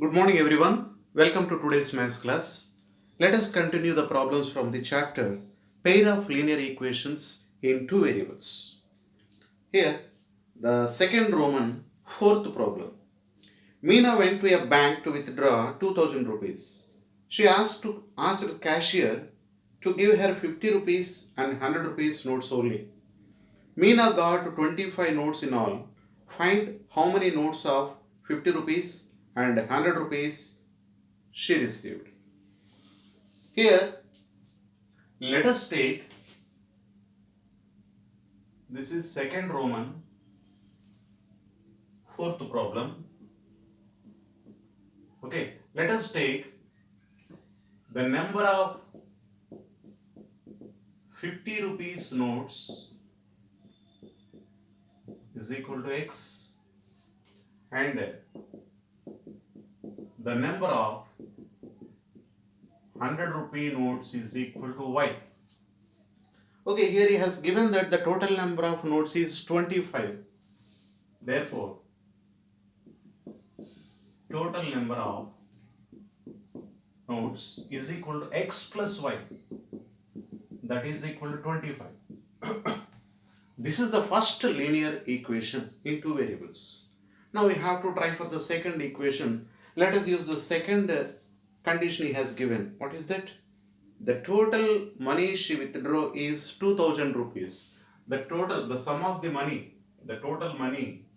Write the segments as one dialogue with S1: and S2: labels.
S1: Good morning everyone. Welcome to today's maths class. Let us continue the problems from the chapter Pair of linear equations in two variables. Here, the second Roman fourth problem. Meena went to a bank to withdraw 2000 rupees. She asked the cashier to give her 50 rupees and 100 rupees notes only. Meena got 25 notes in all. Find how many notes of 50 rupees and 100 rupees she received. Here, let us take this is second Roman fourth problem. Okay, let us take the number of 50 rupees notes is equal to x and the number of 100 rupee notes is equal to y. Okay, here he has given that the total number of notes is 25. Therefore, total number of notes is equal to x plus y, that is equal to 25. This is the first linear equation in two variables. Now we have to try for the second equation. Let us use the second condition he has given. What is that? The total money she withdrew is 2000 rupees. The sum of the money, the total money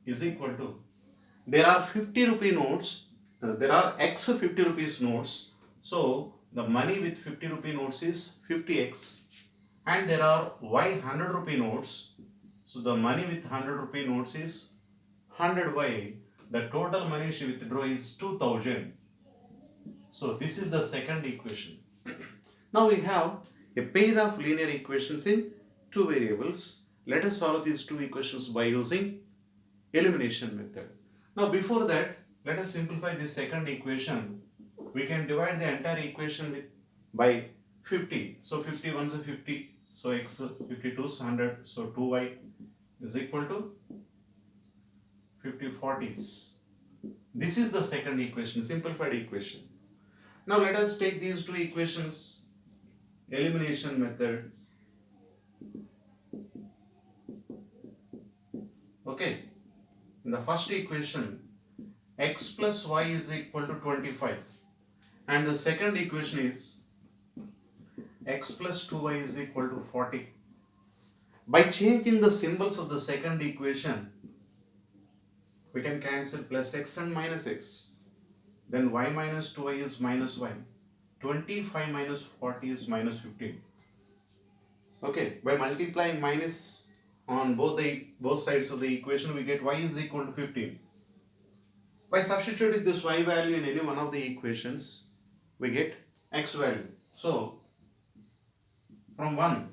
S1: is equal to, there are 50 rupee notes, there are x 50 rupees notes. So the money with 50 rupee notes is 50x and there are y 100 rupee notes. So the money with 100 rupee notes is 100y. The total money she withdrew is 2000. So this is the second equation. Now we have a pair of linear equations in two variables. Let us solve these two equations by using elimination method. Now before that, let us simplify this second equation. We can divide the entire equation by 50. So 50 ones are 50. So x 52 is 100. So 2y is equal to 50 40s. This is the second equation, simplified equation. Now let us take these two equations, elimination method. Okay, in the first equation, x plus y is equal to 25 and the second equation is x plus 2y is equal to 40. By changing the symbols of the second equation, we can cancel plus x and minus x. Then y minus 2y is minus y. 25 minus 40 is minus 15. Okay, by multiplying minus on both sides of the equation, we get y is equal to 15. By substituting this y value in any one of the equations, we get x value. So, from 1,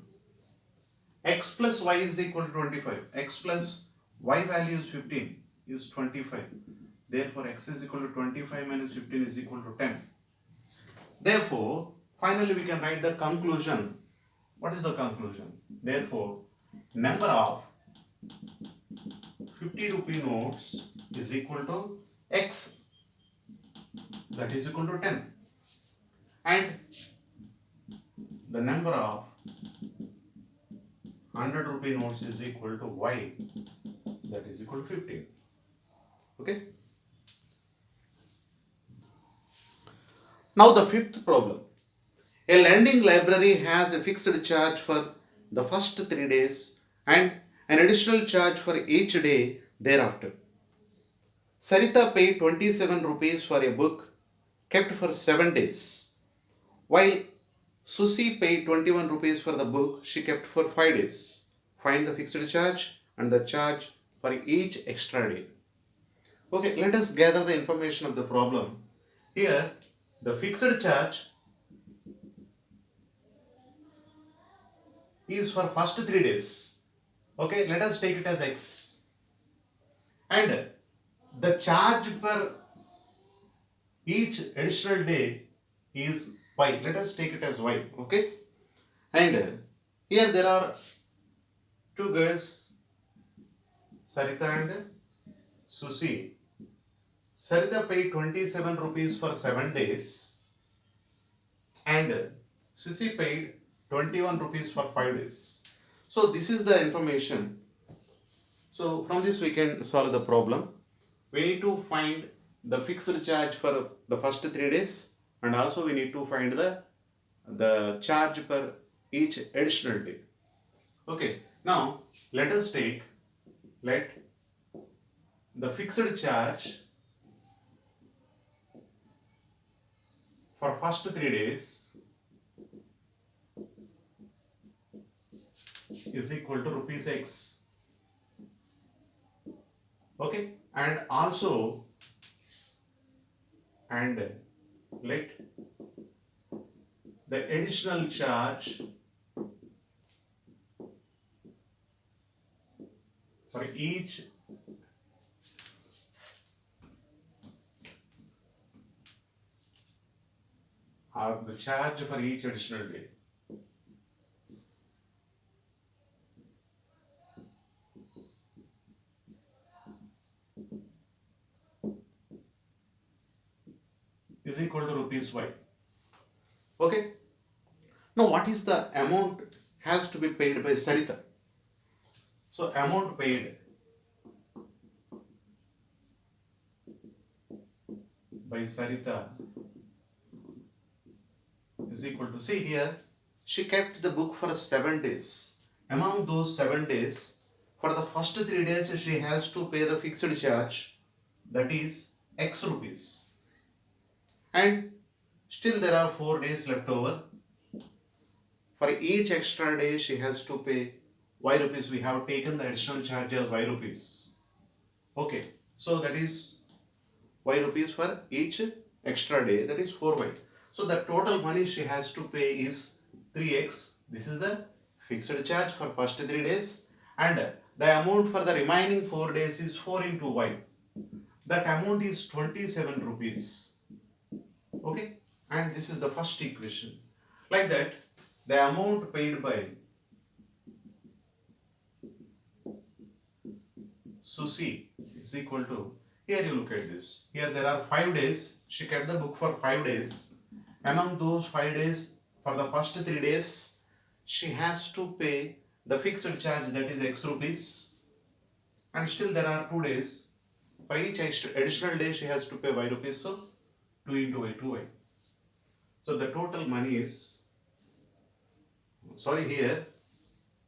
S1: x plus y is equal to 25. X plus y value is 15 is 25. Therefore, x is equal to 25 minus 15 is equal to 10. Therefore, finally we can write the conclusion. What is the conclusion? Therefore, number of 50 rupee notes is equal to x, that is equal to 10. And the number of 100 rupee notes is equal to y, that is equal to 15. Okay. Now the fifth problem. A lending library has a fixed charge for the first 3 days and an additional charge for each day thereafter. Sarita paid 27 rupees for a book kept for 7 days, while Susie paid 21 rupees for the book she kept for 5 days. Find the fixed charge and the charge for each extra day. Okay, let us gather the information of the problem. Here, the fixed charge is for first 3 days. Okay, let us take it as x. And the charge per each additional day is y. Let us take it as y. Okay. And here there are two girls, Sarita and Susie. Sarita paid 27 rupees for 7 days and Sissy paid 21 rupees for 5 days. So this is the information. So from this we can solve the problem. We need to find the fixed charge for the first 3 days and also we need to find the charge per each additional day. Okay, now let us take the fixed charge for first 3 days is equal to rupees X. Okay, and also let the additional charge for each the charge for each additional day. Is equal to rupees Y. Okay. Now what is the amount has to be paid by Sarita? So amount paid by Sarita is equal to, see here, she kept the book for 7 days. Among those 7 days, for the first 3 days she has to pay the fixed charge, that is X rupees. And still there are 4 days left over. For each extra day she has to pay Y rupees. We have taken the additional charge as Y rupees. Okay, so that is Y rupees for each extra day, that is 4Y. So the total money she has to pay is 3X. This is the fixed charge for first 3 days and the amount for the remaining 4 days is 4 into Y. That amount is 27 rupees. Okay, and this is the first equation. Like that, the amount paid by Susie is equal to, here you look at this. Here there are 5 days. She kept the book for 5 days. Among those 5 days, for the first 3 days, she has to pay the fixed charge, that is X rupees. And still there are 2 days. For each additional day, she has to pay Y rupees. So 2 into Y, 2Y. So the total money is, sorry, here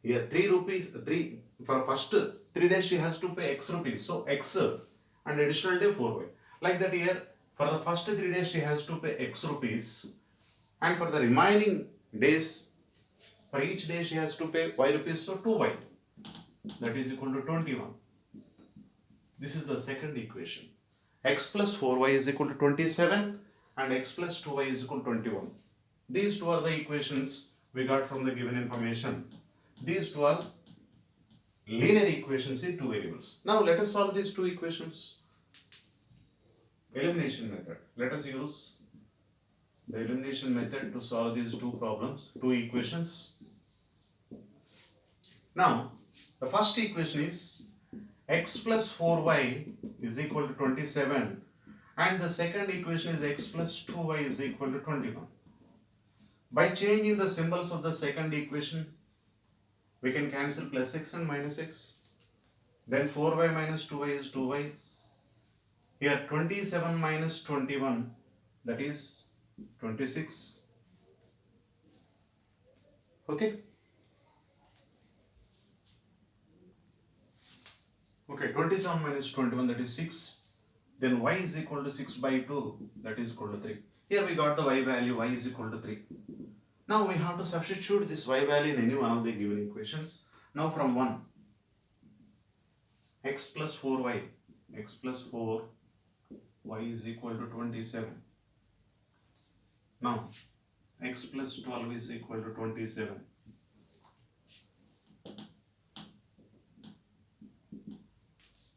S1: 3 rupees, 3, for first 3 days she has to pay X rupees. So X and additional day 4Y. Like that here, for the first 3 days she has to pay X rupees. And for the remaining days, for each day she has to pay Y rupees. So 2Y. That is equal to 21. This is the second equation. X plus 4Y is equal to 27 and X plus 2Y is equal to 21. These two are the equations we got from the given information. These two are linear equations in 2 variables. Now let us solve these 2 equations. Elimination method. Let us use the elimination method to solve these 2 problems, 2 equations. Now, the first equation is X plus 4Y is equal to 27 and the second equation is X plus 2Y is equal to 21. By changing the symbols of the second equation, we can cancel plus X and minus X. Then 4Y minus 2Y is 2Y. Here 27 minus 21, that is 26. Okay. Okay, 27 minus 21, that is 6. Then Y is equal to 6 by 2, that is equal to 3. Here we got the Y value, Y is equal to 3. Now we have to substitute this Y value in any one of the given equations. Now from 1, X plus 4Y, X plus 4, Y is equal to 27. Now X plus 12 is equal to 27.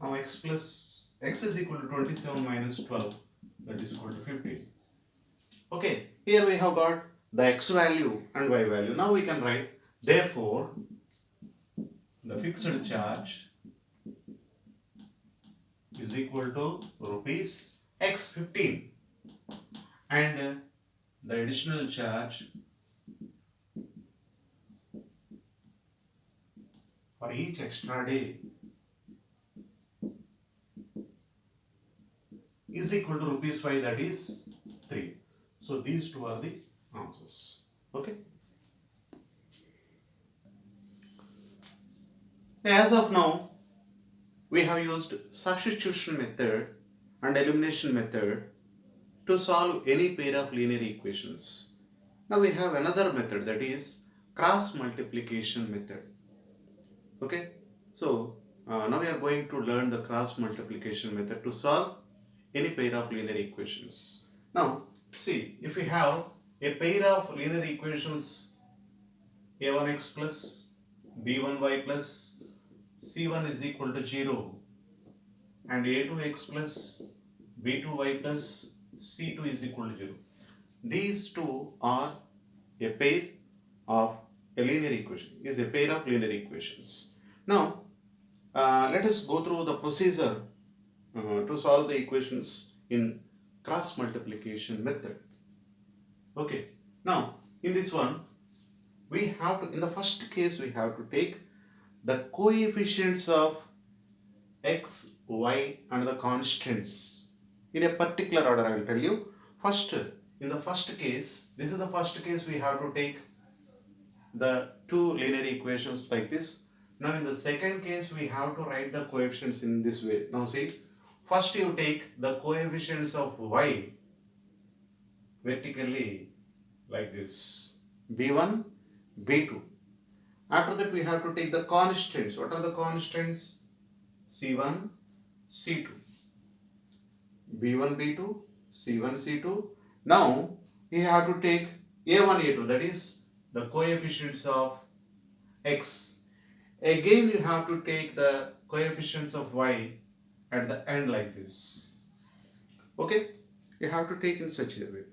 S1: Now X is equal to 27 minus 12, that is equal to 15. Okay, here we have got the X value and Y value. Now we can write, therefore, the fixed charge is equal to rupees x 15 and the additional charge for each extra day is equal to rupees 5, that is 3. So these two are the answers. Okay. As of now, we have used substitution method and elimination method to solve any pair of linear equations. Now we have another method, that is cross multiplication method. Okay. So now we are going to learn the cross multiplication method to solve any pair of linear equations. Now see, if we have a pair of linear equations a1x plus b1y plus c1 is equal to 0 and a2x plus b2y plus c2 is equal to 0. These two are a pair of a linear equation, is a pair of linear equations. Now let us go through the procedure to solve the equations in cross multiplication method. Okay, now in this one we have to, in the first case we have to take the coefficients of x, y and the constants in a particular order. I will tell you. First, in the first case, this is the first case, we have to take the two linear equations like this. Now in the second case we have to write the coefficients in this way. Now see, first you take the coefficients of y vertically like this, b1, b2. After that we have to take the constants. What are the constants? c1, c2, b1, b2, c1, c2. Now we have to take a1, a2, that is the coefficients of x. Again you have to take the coefficients of y at the end like this. Okay, you have to take in such a way.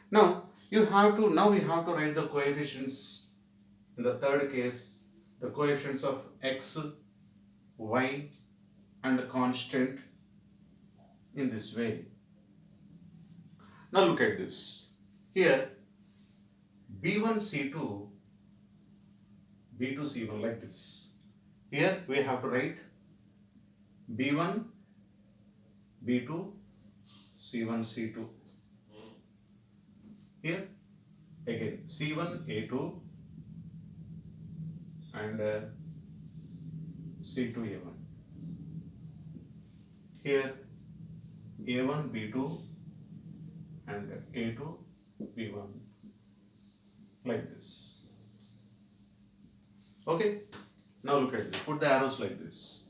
S1: Now we have to write the coefficients in the third case, the coefficients of x, y and the constant in this way. Now look at this. Here b1 c2, b2 c1 like this. Here we have to write b1, b2, c1, c2. Here again c1, a2 and c2, a1. Here a1, b2 and a2, b1 like this. Okay, now look at this. Put the arrows like this.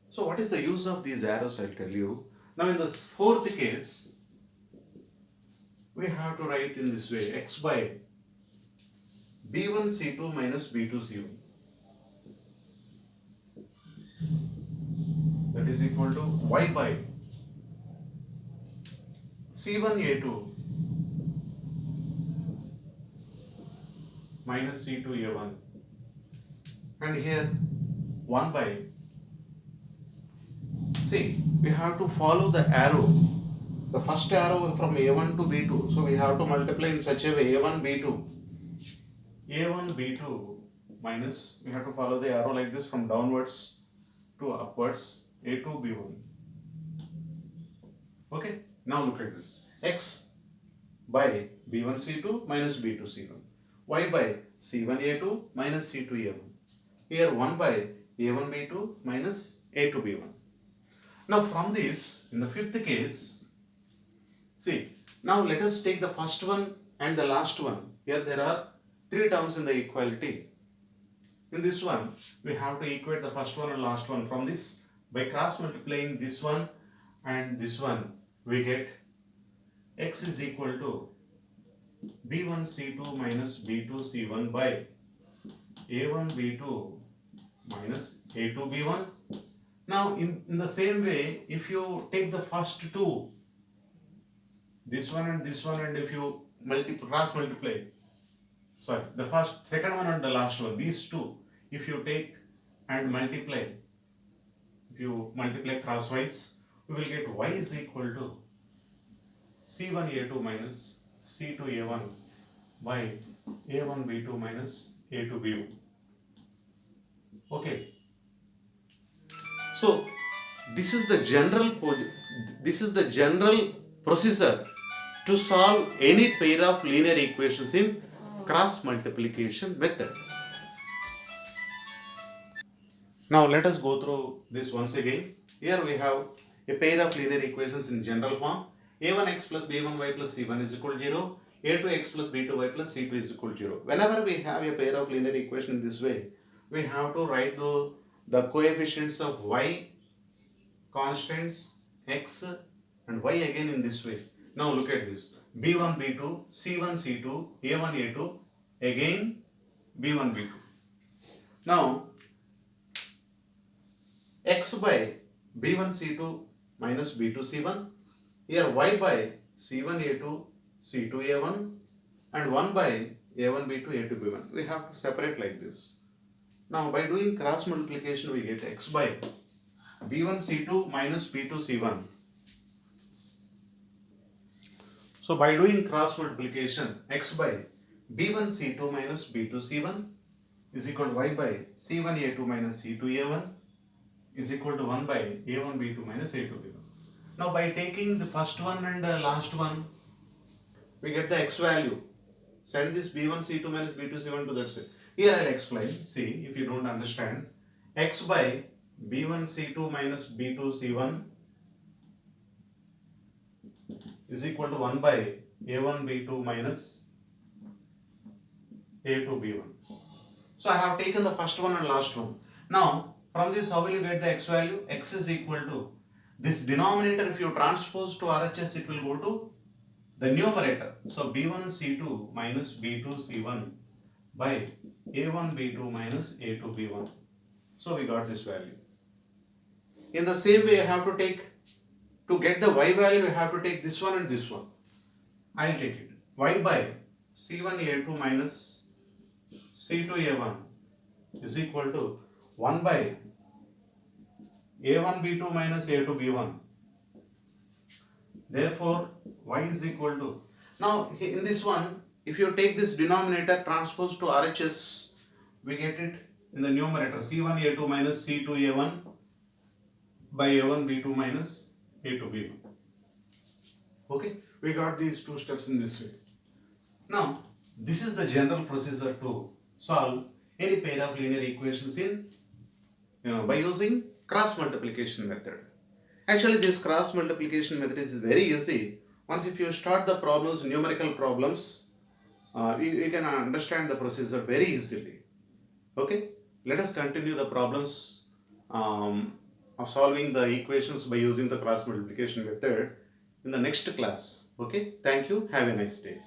S1: So what is the use of these arrows? I'll tell you. Now in this fourth case, we have to write in this way, x by b1 c2 minus b2 c1. That is equal to y by c1 a2 minus c2 a1. And here 1 by, see, we have to follow the arrow, the first arrow from a1 to b2. So we have to multiply in such a way, a1 b2 minus, we have to follow the arrow like this from downwards to upwards, a2 b1. Okay, now look at this, x by b1 c2 minus b2 c1, y by c1 a2 minus c2 a1. Here 1 by a1 b2 minus a2 b1. Now from this, in the fifth case, see, now let us take the first one and the last one. Here there are three terms in the equality. In this one, we have to equate the first one and last one. From this, by cross multiplying this one and this one, we get x is equal to b1 c2 minus b2 c1 by a1 b2 minus a2 b1. Now in the same way, if you take the first two, this one and if you cross multiply, sorry, the second one and the last one, these two, if you take and multiply, if you multiply crosswise, we will get y is equal to C1A2 minus C2A1 by A1B2 minus A2B1. Okay. So this is the general procedure to solve any pair of linear equations in cross multiplication method. Now let us go through this once again. Here we have a pair of linear equations in general form. A1x plus b1y plus c1 is equal to 0. A2x plus b2y plus c2 is equal to 0. Whenever we have a pair of linear equation in this way, we have to write the coefficients of y, constants, x and y again in this way. Now look at this. b1, b2, c1, c2, a1, a2, again b1, b2. Now x by b1 c2 minus b2 c1, here y by c1 a2 c2 a1 and 1 by a1 b2 a2 b1. We have to separate like this. Now by doing cross multiplication we get x by b1 c2 minus b2 c1. So by doing cross multiplication, x by b1 c2 minus b2 c1 is equal to y by c1 a2 minus c2 a1 is equal to 1 by a1 b2 minus a2 b1. Now by taking the first one and the last one, we get the x value. Send this b1 c2 minus b2 c1 to that side. Here I'll explain. See, if you don't understand, x by b1 c2 minus b2 c1 is equal to 1 by a1 b2 minus a2 b1. So I have taken the first one and last one. Now from this how will you get the x value? X is equal to this denominator, if you transpose to RHS, it will go to the numerator. So b1 c2 minus b2 c1 by a1 b2 minus a2 b1. So we got this value. In the same way, I have to take, to get the y value, I have to take this one and this one. I'll take it. Y by c1 a2 minus c2 a1 is equal to 1 by a1 b2 minus a2 b1. Therefore, y is equal to, now in this one, if you take this denominator transpose to RHS, we get it in the numerator c1 a2 minus c2 a1 by a1 b2 minus a2 b1. Okay, we got these two steps in this way. Now, this is the general procedure to solve any pair of linear equations in by using cross multiplication method. Actually, this cross multiplication method is very easy. Once if you start the problems, numerical problems, you can understand the procedure very easily. Okay, let us continue the problems of solving the equations by using the cross multiplication method in the next class. Okay, thank you. Have a nice day.